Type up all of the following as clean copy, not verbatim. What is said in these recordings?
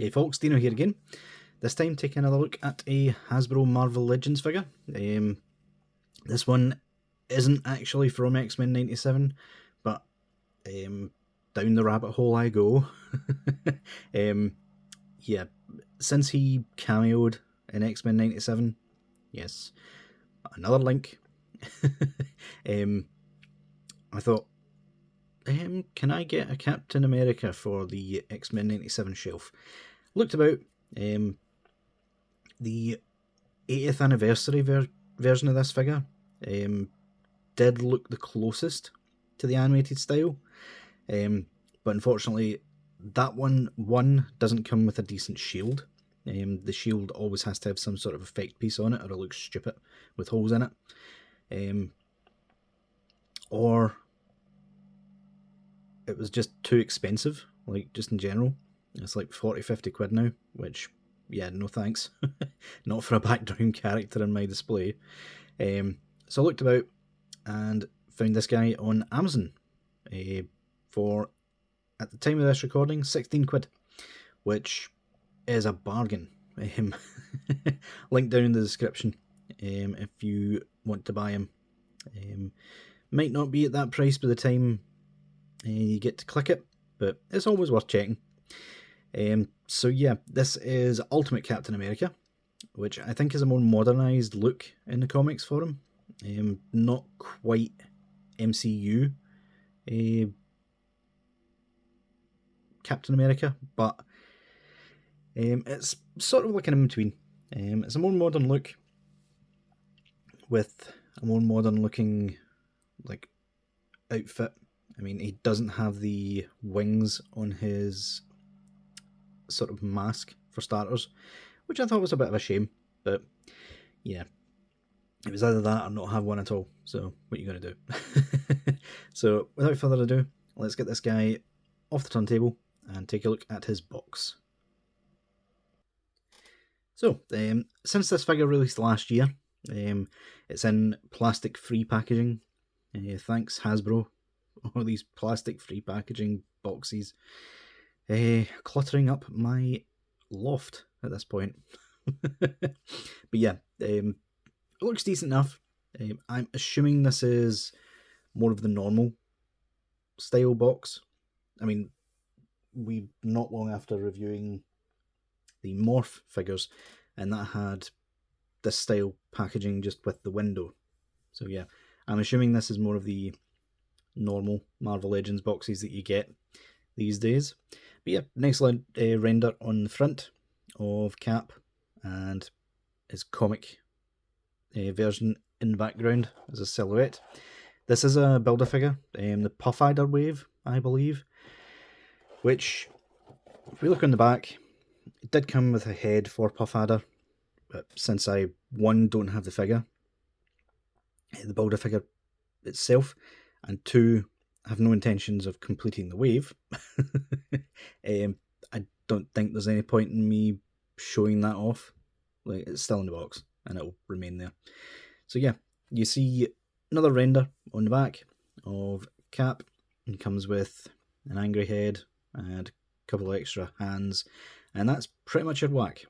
Hey folks, Deano here again. This time taking another look at a Hasbro Marvel Legends figure. This one isn't actually from X-Men 97, but down the rabbit hole I go. Yeah, since he cameoed in X-Men 97, yes, another link. I thought, can I get a Captain America for the X-Men 97 shelf? Looked about. The 80th anniversary version of this figure did look the closest to the animated style, but unfortunately that one doesn't come with a decent shield. The shield always has to have some sort of effect piece on it, or it looks stupid with holes in it, or it was just too expensive, like just in general. It's like 40-50 quid now, which, yeah, no thanks. Not for a background character in my display. So I looked about and found this guy on Amazon for, at the time of this recording, 16 quid, which is a bargain. Link down in the description if you want to buy him. Might not be at that price by the time you get to click it, but it's always worth checking. So yeah, this is Ultimate Captain America, which I think is a more modernised look in the comics for him. Not quite MCU Captain America, but it's sort of like an in-between. It's a more modern look with a more modern looking like outfit. I mean, he doesn't have the wings on his sort of mask for starters, which I thought was a bit of a shame, but yeah, it was either that or not have one at all, so what are you going to do? So without further ado, let's get this guy off the turntable and take a look at his box. So since this figure released last year, it's in plastic free packaging. Thanks Hasbro, all these plastic free packaging boxes cluttering up my loft at this point. But yeah, it looks decent enough. I'm assuming this is more of the normal style box. I mean, we not long after reviewing the Morph figures, and that had this style packaging just with the window. So yeah, I'm assuming this is more of the normal Marvel Legends boxes that you get these days. But yeah, nice render on the front of Cap and his comic version in the background as a silhouette. This is a Build-A-Figure, the Puff-Adder wave, I believe, which, if we look on the back, it did come with a head for Puff-Adder, but since I, one, don't have the figure, the Build-A-Figure itself, and two, have no intentions of completing the wave, I don't think there's any point in me showing that off. Like, it's still in the box and it'll remain there. So yeah, you see another render on the back of Cap. It comes with an angry head and a couple of extra hands, and that's pretty much your whack.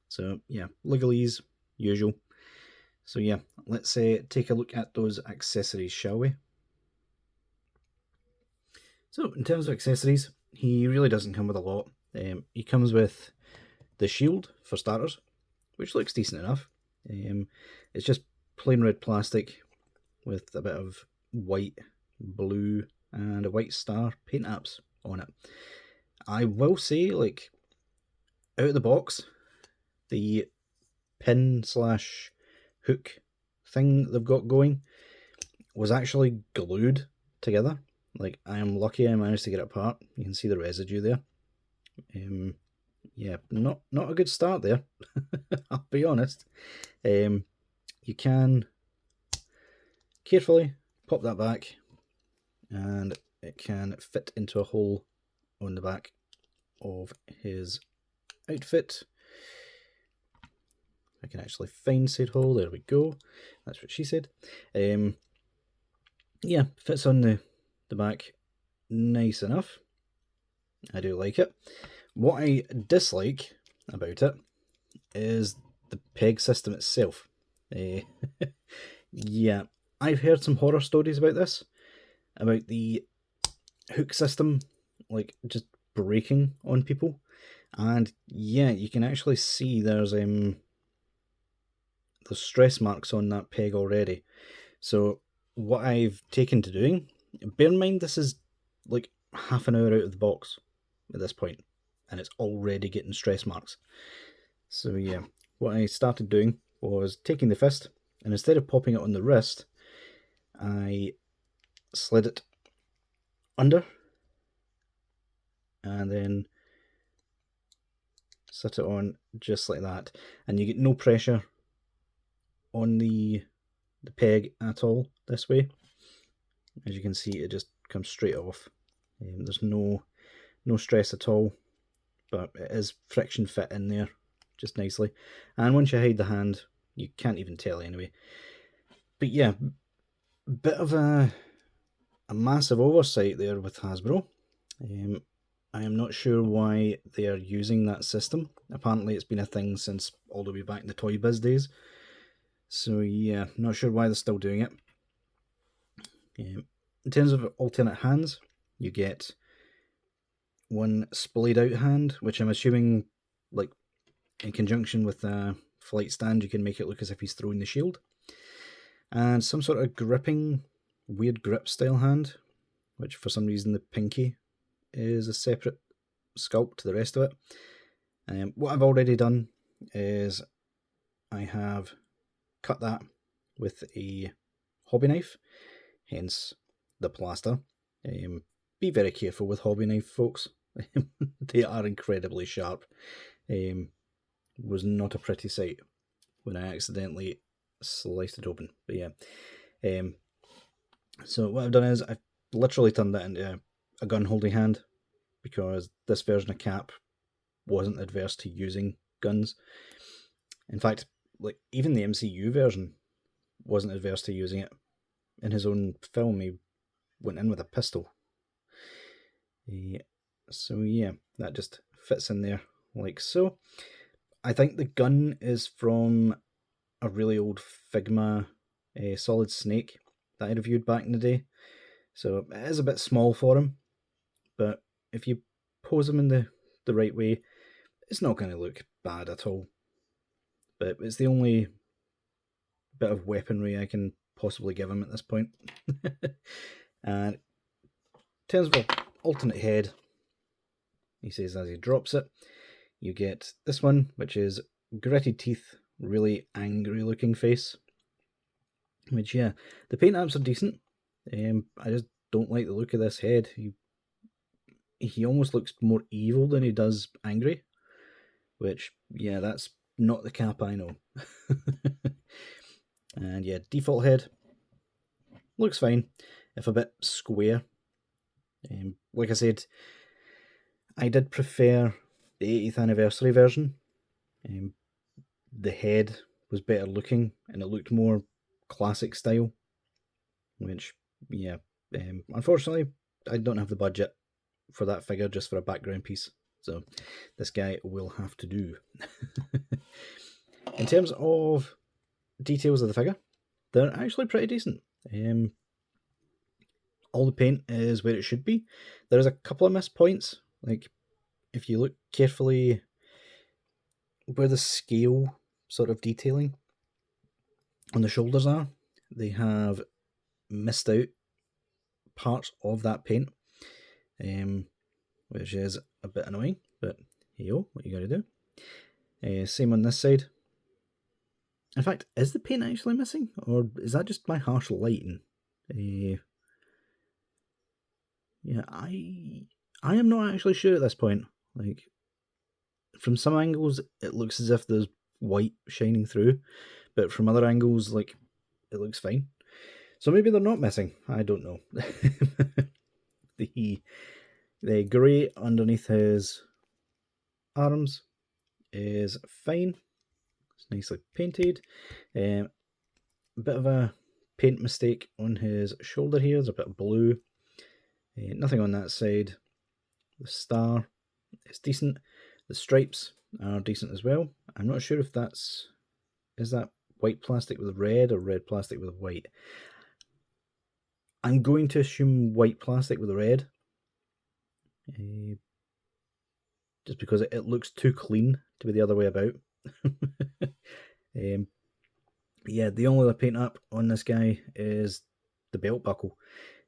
So yeah, legalese, usual. So yeah, let's take a look at those accessories, shall we? So in terms of accessories, he really doesn't come with a lot. He comes with the shield, for starters, which looks decent enough. It's just plain red plastic with a bit of white, blue, and a white star paint apps on it. I will say, like, out of the box, the pin / hook thing they've got going was actually glued together. Like, I am lucky I managed to get it apart. You can see the residue there. Yeah, not a good start there. I'll be honest. You can carefully pop that back, and it can fit into a hole on the back of his outfit. I can actually find said hole. There we go. That's what she said. Yeah, fits on the back nice enough. I do like it. What I dislike about it is the peg system itself. Yeah, I've heard some horror stories about this, about the hook system, like just breaking on people, and yeah, you can actually see there's stress marks on that peg already. So what I've taken to doing, bear in mind this is like half an hour out of the box at this point, and it's already getting stress marks. So yeah, what I started doing was taking the fist, and instead of popping it on the wrist, I slid it under, and then set it on just like that, and you get no pressure on the peg at all this way. As you can see, it just comes straight off. There's no stress at all, but it is friction fit in there just nicely. And once you hide the hand, you can't even tell anyway. But yeah, bit of a massive oversight there with Hasbro. I am not sure why they are using that system. Apparently it's been a thing since all the way back in the Toy Biz days. So yeah, not sure why they're still doing it. In terms of alternate hands, you get one splayed out hand, which I'm assuming, like, in conjunction with a flight stand, you can make it look as if he's throwing the shield. And some sort of gripping, weird grip style hand, which for some reason the pinky is a separate sculpt to the rest of it. What I've already done is I have cut that with a hobby knife, hence the plaster. Be very careful with hobby knife, folks. They are incredibly sharp. Was not a pretty sight when I accidentally sliced it open. But yeah. So what I've done is I've literally turned that into a gun holding hand, because this version of Cap wasn't adverse to using guns. In fact, like, even the MCU version wasn't adverse to using it. In his own film, he went in with a pistol. So yeah, that just fits in there like so. I think the gun is from a really old Figma Solid Snake that I reviewed back in the day. So it is a bit small for him, but if you pose him in the right way, it's not going to look bad at all. But it's the only bit of weaponry I can possibly give him at this point. And in terms of alternate head, he says as he drops it, you get this one, which is gritted teeth, really angry looking face. Which, yeah, the paint apps are decent. I just don't like the look of this head. He almost looks more evil than he does angry. Which, yeah, that's not the Cap I know. And yeah, default head looks fine, if a bit square. Like I said, I did prefer the 80th anniversary version. The head was better looking, and it looked more classic style. Which, yeah, unfortunately, I don't have the budget for that figure just for a background piece. So this guy will have to do. In terms of details of the figure, they're actually pretty decent. All the paint is where it should be. There's a couple of missed points. Like, if you look carefully where the scale sort of detailing on the shoulders are, they have missed out parts of that paint, which is a bit annoying, but hey yo, what you gotta do. Same on this side. In fact, is the paint actually missing, or is that just my harsh lighting? Yeah, I am not actually sure at this point. Like, from some angles, it looks as if there's white shining through, but from other angles, like, it looks fine. So maybe they're not missing. I don't know. The grey underneath his arms is fine. It's nicely painted. A bit of a paint mistake on his shoulder here. There's a bit of blue. Nothing on that side. The star is decent. The stripes are decent as well. I'm not sure if is that white plastic with red or red plastic with white. I'm going to assume white plastic with red. Just because it looks too clean to be the other way about. Yeah, the only other paint up on this guy is the belt buckle.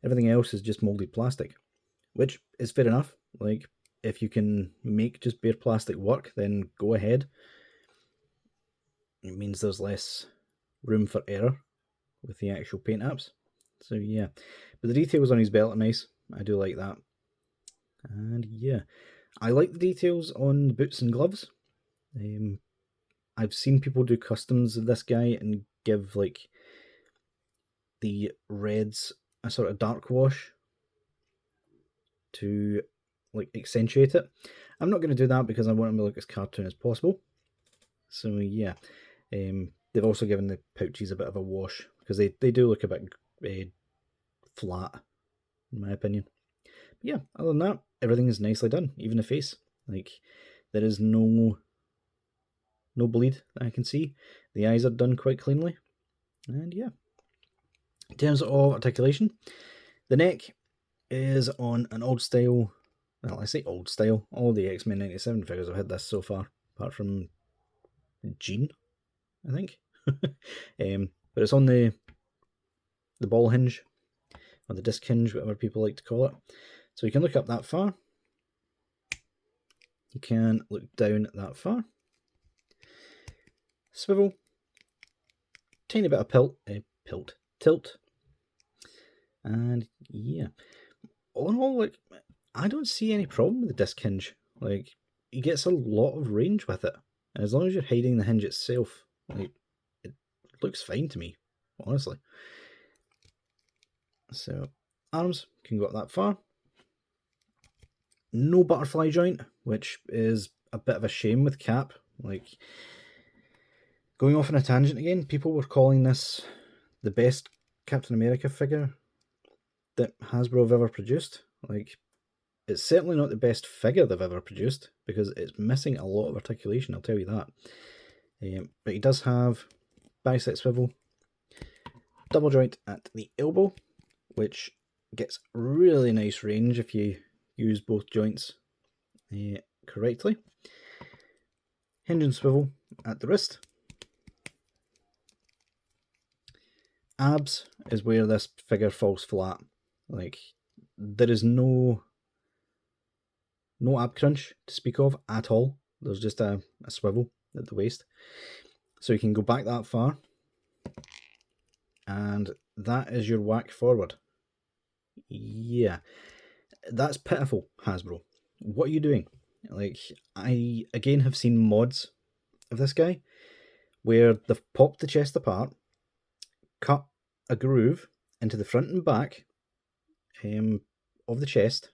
Everything else is just molded plastic, which is fair enough. Like, if you can make just bare plastic work, then go ahead. It means there's less room for error with the actual paint apps. So yeah, but the details on his belt are nice. I do like that. And yeah, I like the details on the boots and gloves. I've seen people do customs of this guy and give like the reds a sort of dark wash to like accentuate it. I'm not going to do that because I want him to look as cartoon as possible. So yeah, they've also given the pouches a bit of a wash because they do look a bit flat in my opinion. But yeah, other than that, everything is nicely done. Even the face, like there is no bleed that I can see. The eyes are done quite cleanly, and yeah. In terms of articulation, the neck is on an old style. Well, I say old style. All the X-Men 97 figures have had this so far, apart from Jean, I think. But it's on the ball hinge, or the disc hinge, whatever people like to call it. So you can look up that far. You can look down that far. Swivel. Tiny bit of tilt. And yeah. All in all, like, I don't see any problem with the disc hinge. Like, he gets a lot of range with it. And as long as you're hiding the hinge itself, like, it looks fine to me, honestly. So, arms can go up that far. No butterfly joint, which is a bit of a shame with Cap. Like, going off on a tangent again, people were calling this the best Captain America figure that Hasbro have ever produced. Like, it's certainly not the best figure they've ever produced because it's missing a lot of articulation, I'll tell you that. But he does have bicep swivel, double joint at the elbow, which gets really nice range if you use both joints correctly. Hinge and swivel at the wrist. Abs is where this figure falls flat. Like, there is no ab crunch to speak of at all. There's just a swivel at the waist. So you can go back that far, and that is your whack forward. Yeah, that's pitiful, Hasbro. What are you doing? Like, I again have seen mods of this guy where they've popped the chest apart, cut a groove into the front and back of the chest,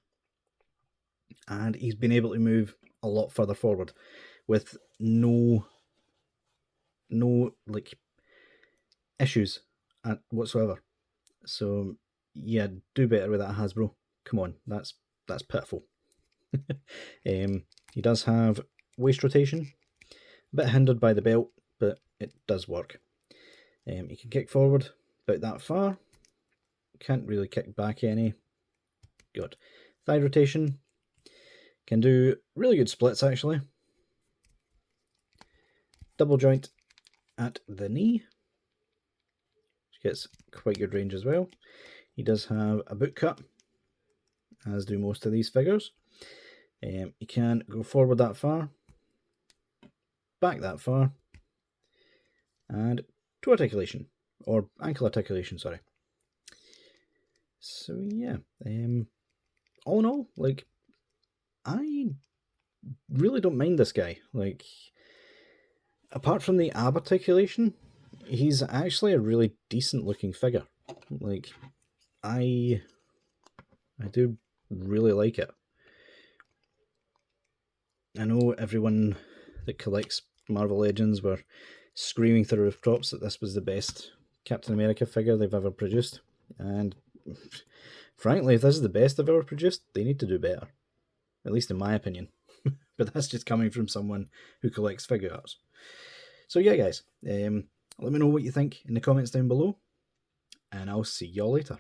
and he's been able to move a lot further forward with no like issues whatsoever. So yeah, do better with that, Hasbro. Come on, that's pitiful. He does have waist rotation, a bit hindered by the belt, but it does work. He can kick forward about that far. Can't really kick back any. Good. Thigh rotation. Can do really good splits actually. Double joint at the knee, which gets quite good range as well. He does have a boot cut, as do most of these figures. He can go forward that far, back that far, and toe articulation, or ankle articulation, sorry. So yeah, all in all, like, I really don't mind this guy. Like, apart from the ab articulation, he's actually a really decent looking figure. Like, I do really like it. I know everyone that collects Marvel Legends were screaming through rooftops that this was the best Captain America figure they've ever produced, and frankly, if this is the best they've ever produced, they need to do better. At least in my opinion. but that's just coming from someone who collects figure arts. So yeah, guys, let me know what you think in the comments down below, and I'll see y'all later.